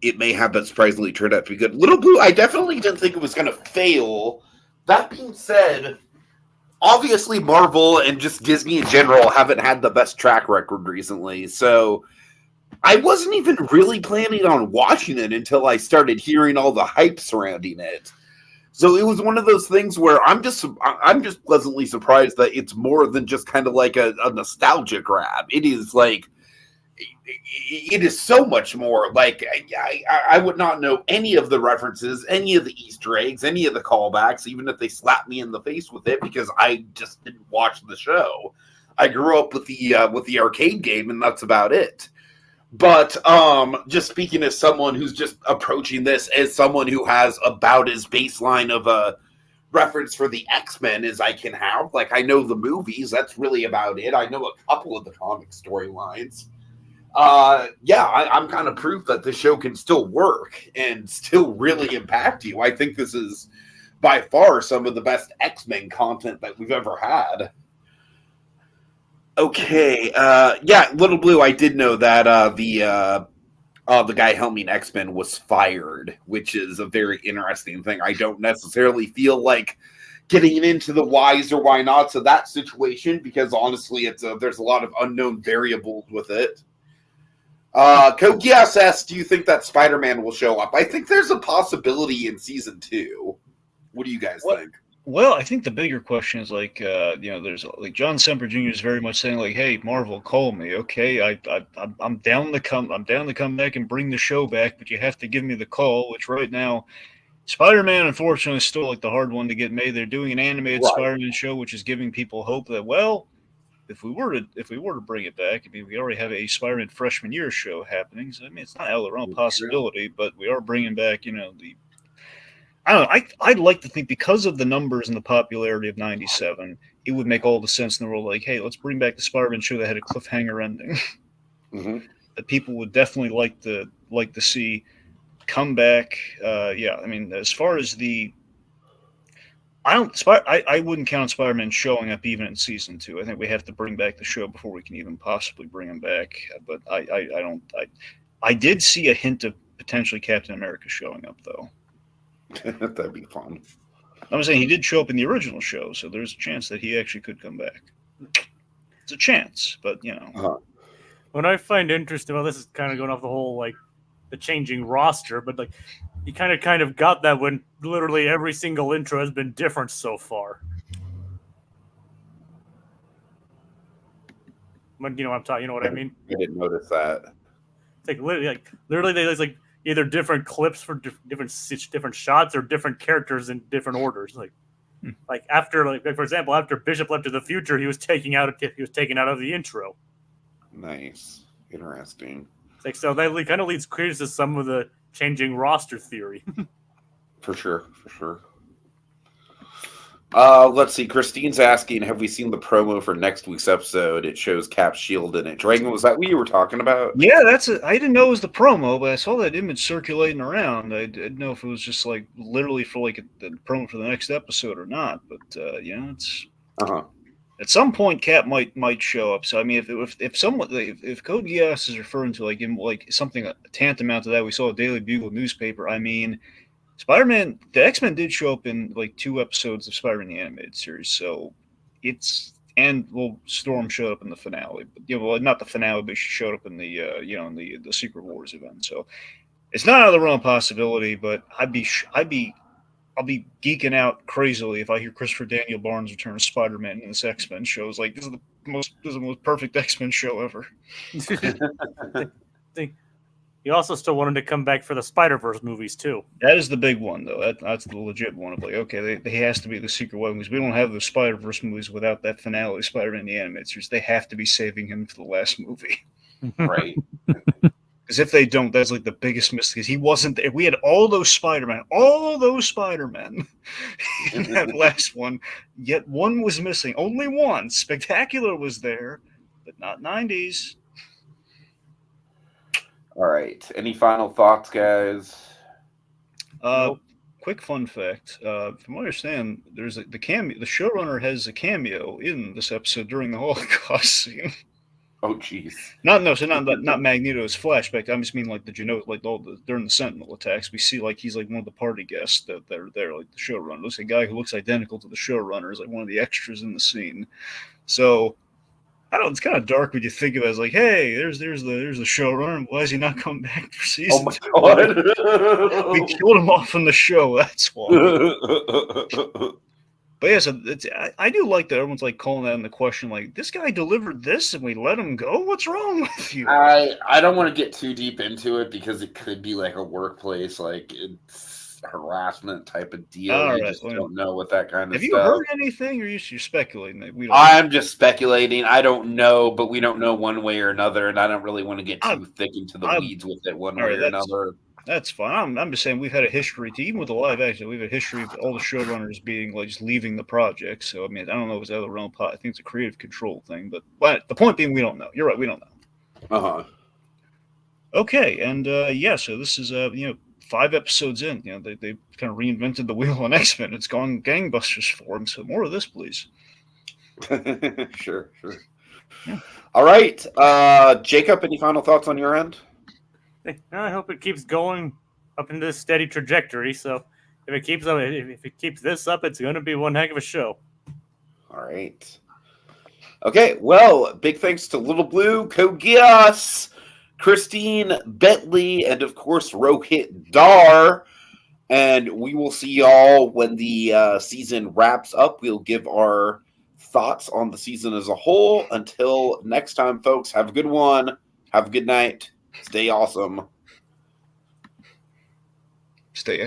It may have, but surprisingly turned out to be good. Little Blue, I definitely didn't think it was going to fail. That being said, obviously Marvel and just Disney in general haven't had the best track record recently, so I wasn't even really planning on watching it until I started hearing all the hype surrounding it. So it was one of those things where I'm just pleasantly surprised that it's more than just kind of like a nostalgia grab. It is like, it is so much more. Like, I would not know any of the references, any of the Easter eggs, any of the callbacks, even if they slapped me in the face with it, because I just didn't watch the show. I grew up with the arcade game, and that's about it. But just speaking as someone who's just approaching this as someone who has about as baseline of a reference for the X-Men as I can have. Like, I know the movies, that's really about it. I know a couple of the comic storylines. I'm kind of proof that the show can still work and still really impact you. I think this is by far some of the best X-Men content that we've ever had. Okay, Little Blue, I did know that the guy helming X-Men was fired, which is a very interesting thing. I don't necessarily feel like getting into the whys or why nots of that situation, because honestly, there's a lot of unknown variables with it. Kogias asks, do you think that Spider-Man will show up? I think there's a possibility in season 2. What do you guys think? Well, I think the bigger question is like, there's like John Semper Jr. is very much saying like, "Hey, Marvel, call me, okay? I'm down to come back and bring the show back, but you have to give me the call." Which right now, Spider-Man, unfortunately, is still like the hard one to get made. They're doing an animated Spider-Man show, which is giving people hope that, well, if we were to bring it back, I mean, we already have a Spider-Man freshman year show happening. So I mean, it's not out of the realm of possibility, but we are bringing back, I don't know. I'd like to think because of the numbers and the popularity of 97, it would make all the sense in the world. Like, hey, let's bring back the Spider-Man show that had a cliffhanger ending. Mm-hmm. That people would definitely like to see come back. I mean, as far as I wouldn't count Spider-Man showing up even in season 2. I think we have to bring back the show before we can even possibly bring him back. But I did see a hint of potentially Captain America showing up though. That'd be fun. I'm saying he did show up in the original show, so there's a chance that he actually could come back. It's a chance, but What I find interesting, well, this is kind of going off the whole like the changing roster, but like you kind of got that when literally every single intro has been different so far. When I'm talking, you know what I mean? I didn't notice that. It's like literally there's like either different clips for different shots or different characters in different orders. Like after for example, after Bishop left to the future, he was taken out of the intro. Nice, interesting. It's like so that kind of leads credence to some of the changing roster theory. For sure. Let's see. Christine's asking, have we seen the promo for next week's episode? It shows Cap's shield in it. Dragon, was that what you were talking about? Yeah, I didn't know it was the promo, but I saw that image circulating around. I didn't know if it was just like literally for like the promo for the next episode or not. But it's at some point Cap might show up. So I mean, if Code Geass is referring to like something tantamount to that, we saw a Daily Bugle newspaper. I mean, Spider-Man, the X-Men did show up in like 2 episodes of Spider-Man the Animated Series, so Storm showed up in the finale, but not the finale, but she showed up in the the Secret Wars event. So it's not out of the realm of possibility, but I'll be geeking out crazily if I hear Christopher Daniel Barnes return as Spider-Man in this X-Men show. It's like this is the most perfect X-Men show ever. He also still wanted to come back for the Spider-Verse movies too. That is the big one, though. That's the legit one of like, okay, they has to be the secret weapon because we don't have the Spider-Verse movies without that finale, Spider-Man the Animated Series. They have to be saving him for the last movie. Right. Because if they don't, that's like the biggest mistake. Because he wasn't there. We had all those Spider-Man in that last one, yet one was missing. Only one. Spectacular was there, but not 90s. All right. Any final thoughts, guys? Nope. Quick fun fact: from what I understand, there's the cameo. The showrunner has a cameo in this episode during the Holocaust scene. Oh, jeez. Not Magneto's flashback. I just mean like during the Sentinel attacks, we see like he's like one of the party guests that are there, like the showrunner. Looks like a guy who looks identical to the showrunner is like one of the extras in the scene. So I don't know. It's kind of dark when you think of it as like, hey, there's the showrunner. Why is he not coming back for season 2? God. We killed him off in the show. That's why. But yeah, so I do like that everyone's like calling that into question. Like, this guy delivered this and we let him go. What's wrong with you? I don't want to get too deep into it because it could be like a workplace, like it's harassment type of deal. All you right, just don't know what that kind of Have stuff. you heard anything, or you're speculating that we don't? I'm just speculating. I don't know, but we don't know one way or another, and I don't really want to get too thick into the weeds with it one way or another. That's fine. I'm just saying we've had a history, even with the live action, we've had a history of all the showrunners being like just leaving the project. So I mean, I don't know if it's out of the realm. I think it's a creative control thing, but the point being, we don't know. You're right, we don't know. Okay, and so this is 5 episodes in. They kind of reinvented the wheel on X-Men. It's gone gangbusters for them. So more of this, please. Sure. Yeah. All right, Jacob. Any final thoughts on your end? I hope it keeps going up into this steady trajectory. So if it keeps this up, it's going to be one heck of a show. All right. Okay. Well, big thanks to Little Blue, Kogias, Christine Bentley, and of course Rohit Dar. And we will see y'all when the season wraps up. We'll give our thoughts on the season as a whole. Until next time, folks, have a good one. Have a good night. Stay awesome. Stay